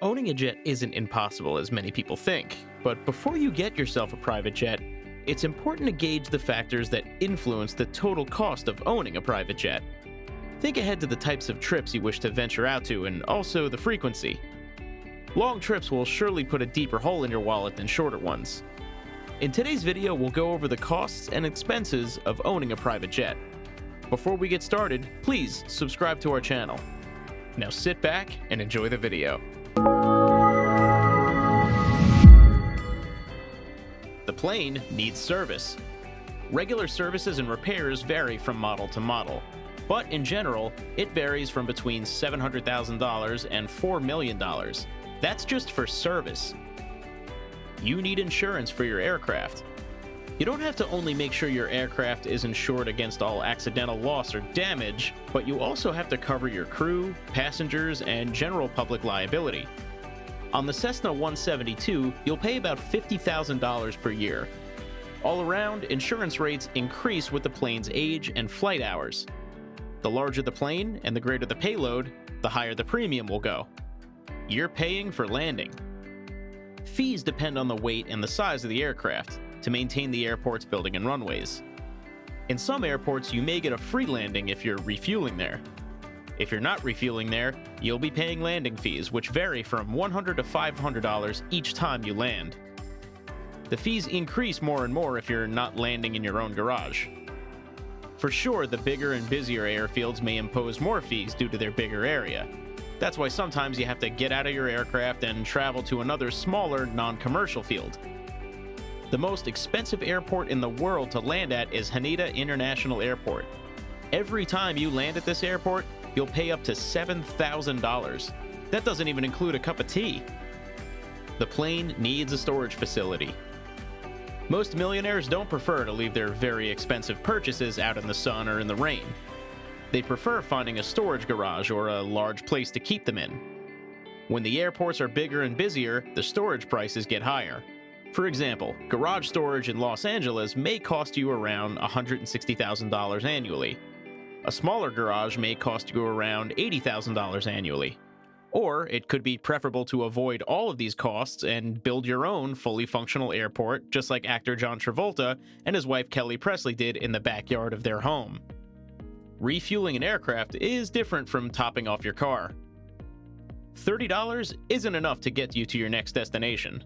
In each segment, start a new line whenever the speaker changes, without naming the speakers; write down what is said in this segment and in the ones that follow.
Owning a jet isn't impossible as many people think, but before you get yourself a private jet, it's important to gauge the factors that influence the total cost of owning a private jet. Think ahead to the types of trips you wish to venture out to and also the frequency. Long trips will surely put a deeper hole in your wallet than shorter ones. In today's video, we'll go over the costs and expenses of owning a private jet. Before we get started, please subscribe to our channel. Now sit back and enjoy the video. The plane needs service. Regular services and repairs vary from model to model, but in general, it varies from between $700,000 and $4 million. That's just for service. You need insurance for your aircraft. You don't have to only make sure your aircraft is insured against all accidental loss or damage, but you also have to cover your crew, passengers, and general public liability. On the Cessna 172, you'll pay about $50,000 per year. All around, insurance rates increase with the plane's age and flight hours. The larger the plane and the greater the payload, the higher the premium will go. You're paying for landing. Fees depend on the weight and the size of the aircraft to maintain the airport's building and runways. In some airports, you may get a free landing if you're refueling there. If you're not refueling there, you'll be paying landing fees, which vary from $100 to $500 each time you land. The fees increase more and more if you're not landing in your own garage. For sure, the bigger and busier airfields may impose more fees due to their bigger area. That's why sometimes you have to get out of your aircraft and travel to another smaller, non-commercial field. The most expensive airport in the world to land at is Haneda International Airport. Every time you land at this airport, you'll pay up to $7,000. That doesn't even include a cup of tea. The plane needs a storage facility. Most millionaires don't prefer to leave their very expensive purchases out in the sun or in the rain. They prefer finding a storage garage or a large place to keep them in. When the airports are bigger and busier, the storage prices get higher. For example, garage storage in Los Angeles may cost you around $160,000 annually. A smaller garage may cost you around $80,000 annually. Or it could be preferable to avoid all of these costs and build your own fully functional airport, just like actor John Travolta and his wife Kelly Presley did in the backyard of their home. Refueling an aircraft is different from topping off your car. $30 isn't enough to get you to your next destination.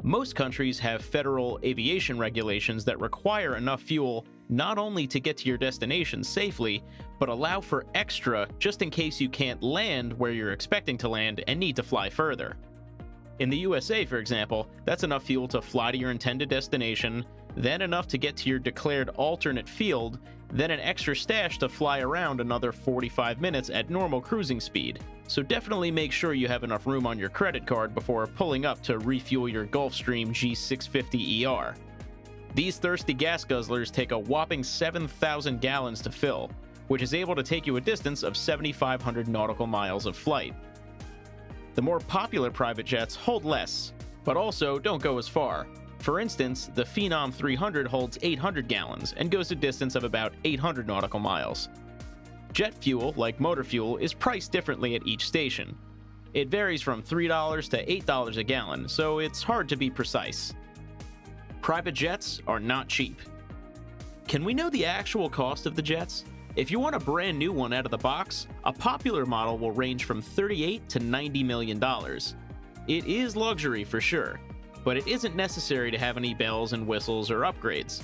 Most countries have federal aviation regulations that require enough fuel not only to get to your destination safely, but allow for extra just in case you can't land where you're expecting to land and need to fly further. In the USA, for example, that's enough fuel to fly to your intended destination, then enough to get to your declared alternate field, then an extra stash to fly around another 45 minutes at normal cruising speed. So definitely make sure you have enough room on your credit card before pulling up to refuel your Gulfstream G650ER. These thirsty gas guzzlers take a whopping 7,000 gallons to fill, which is able to take you a distance of 7,500 nautical miles of flight. The more popular private jets hold less, but also don't go as far. For instance, the Phenom 300 holds 800 gallons and goes a distance of about 800 nautical miles. Jet fuel, like motor fuel, is priced differently at each station. It varies from $3 to $8 a gallon, so it's hard to be precise. Private jets are not cheap. Can we know the actual cost of the jets? If you want a brand new one out of the box, a popular model will range from $38 to $90 million. It is luxury for sure, but it isn't necessary to have any bells and whistles or upgrades.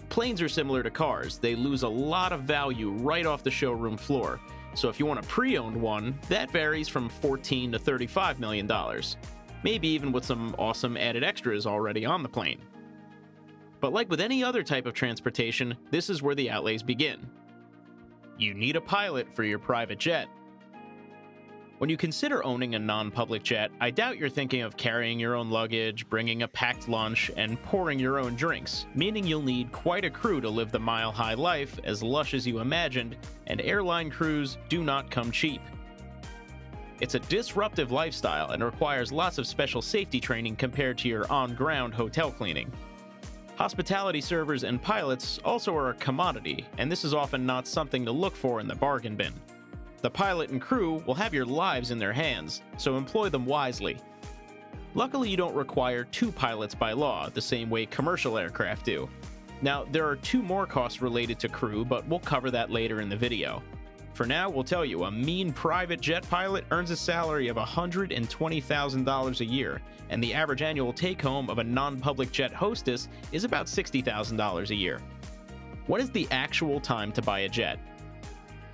Planes are similar to cars. They lose a lot of value right off the showroom floor, so if you want a pre-owned one, that varies from $14 to $35 million, maybe even with some awesome added extras already on the plane. But like with any other type of transportation, this is where the outlays begin. You need a pilot for your private jet. When you consider owning a non-public jet, I doubt you're thinking of carrying your own luggage, bringing a packed lunch, and pouring your own drinks, meaning you'll need quite a crew to live the mile-high life as lush as you imagined, and airline crews do not come cheap. It's a disruptive lifestyle and requires lots of special safety training compared to your on-ground hotel cleaning. Hospitality servers and pilots also are a commodity, and this is often not something to look for in the bargain bin. the pilot and crew will have your lives in their hands, so employ them wisely. Luckily, you don't require 2 pilots by law, the same way commercial aircraft do. Now, there are 2 more costs related to crew, but we'll cover that later in the video. For now, we'll tell you, a mean private jet pilot earns a salary of $120,000 a year, and the average annual take-home of a non-public jet hostess is about $60,000 a year. When is the actual time to buy a jet?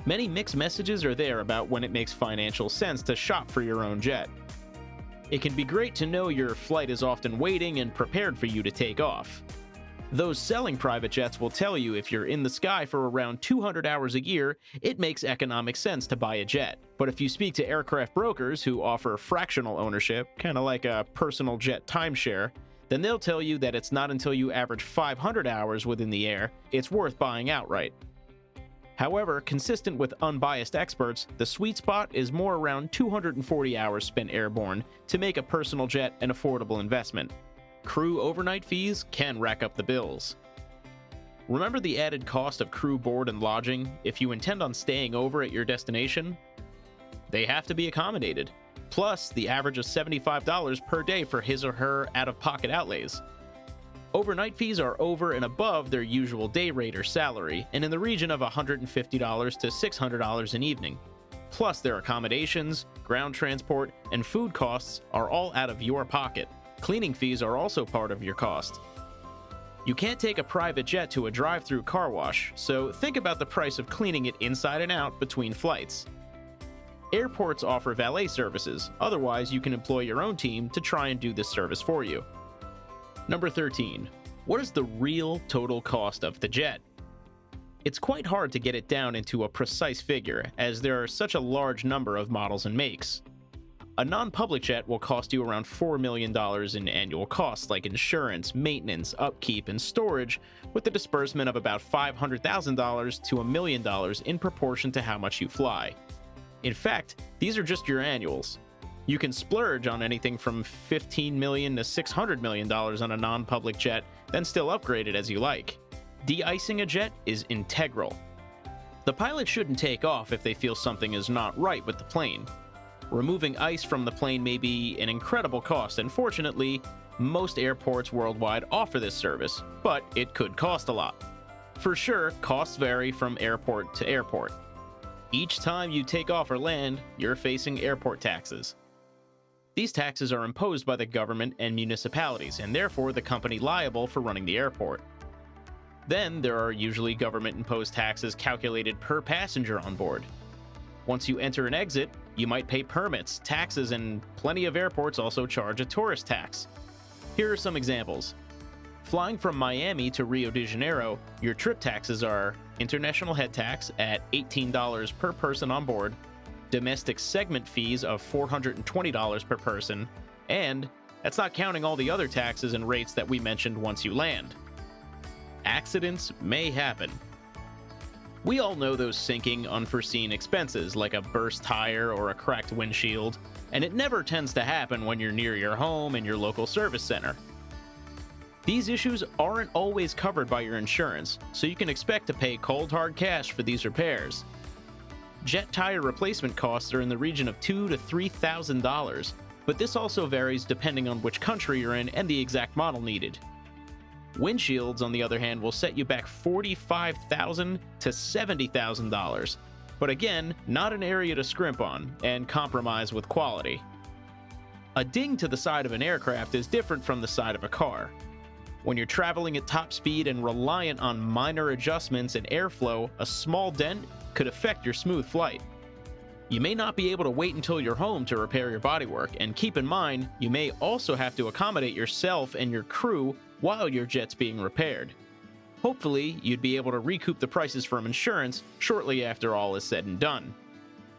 Many mixed messages are there about when it makes financial sense to shop for your own jet. It can be great to know your flight is often waiting and prepared for you to take off. Those selling private jets will tell you if you're in the sky for around 200 hours a year, it makes economic sense to buy a jet. But if you speak to aircraft brokers who offer fractional ownership, kind of like a personal jet timeshare, then they'll tell you that it's not until you average 500 hours within the air it's worth buying outright. However, consistent with unbiased experts, the sweet spot is more around 240 hours spent airborne to make a personal jet an affordable investment. Crew overnight fees can rack up the bills. Remember the added cost of crew board and lodging if you intend on staying over at your destination? They have to be accommodated, plus the average of $75 per day for his or her out-of-pocket outlays. Overnight fees are over and above their usual day rate or salary, and in the region of $150 to $600 an evening. Plus their accommodations, ground transport, and food costs are all out of your pocket. Cleaning fees are also part of your cost. You can't take a private jet to a drive-through car wash, so think about the price of cleaning it inside and out between flights. Airports offer valet services, otherwise you can employ your own team to try and do this service for you. Number 13. What is the real total cost of the jet? It's quite hard to get it down into a precise figure, as there are such a large number of models and makes. A non-public jet will cost you around $4 million in annual costs like insurance, maintenance, upkeep, and storage, with the disbursement of about $500,000 to $1 million in proportion to how much you fly. In fact, these are just your annuals. You can splurge on anything from $15 million to $600 million on a non-public jet, then still upgrade it as you like. De-icing a jet is integral. The pilot shouldn't take off if they feel something is not right with the plane. Removing ice from the plane may be an incredible cost, and fortunately, most airports worldwide offer this service, but it could cost a lot. For sure, costs vary from airport to airport. Each time you take off or land, you're facing airport taxes. These taxes are imposed by the government and municipalities, and therefore the company liable for running the airport. Then there are usually government-imposed taxes calculated per passenger on board. Once you enter and exit, you might pay permits, taxes, and plenty of airports also charge a tourist tax. Here are some examples. Flying from Miami to Rio de Janeiro, your trip taxes are international head tax at $18 per person on board, domestic segment fees of $420 per person, and that's not counting all the other taxes and rates that we mentioned once you land. Accidents may happen. We all know those sinking, unforeseen expenses like a burst tire or a cracked windshield, and it never tends to happen when you're near your home and your local service center. These issues aren't always covered by your insurance, so you can expect to pay cold hard cash for these repairs. Jet tire replacement costs are in the region of $2,000 to $3,000, but this also varies depending on which country you're in and the exact model needed. Windshields, on the other hand, will set you back $45,000 to $70,000, but again, not an area to scrimp on and compromise with quality. A ding to the side of an aircraft is different from the side of a car. When you're traveling at top speed and reliant on minor adjustments and airflow, a small dent could affect your smooth flight. You may not be able to wait until you're home to repair your bodywork, and keep in mind, you may also have to accommodate yourself and your crew while your jet's being repaired. Hopefully, you'd be able to recoup the prices from insurance shortly after all is said and done.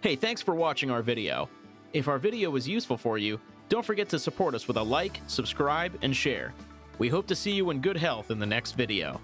Hey, thanks for watching our video. If our video was useful for you, don't forget to support us with a like, subscribe, and share. We hope to see you in good health in the next video.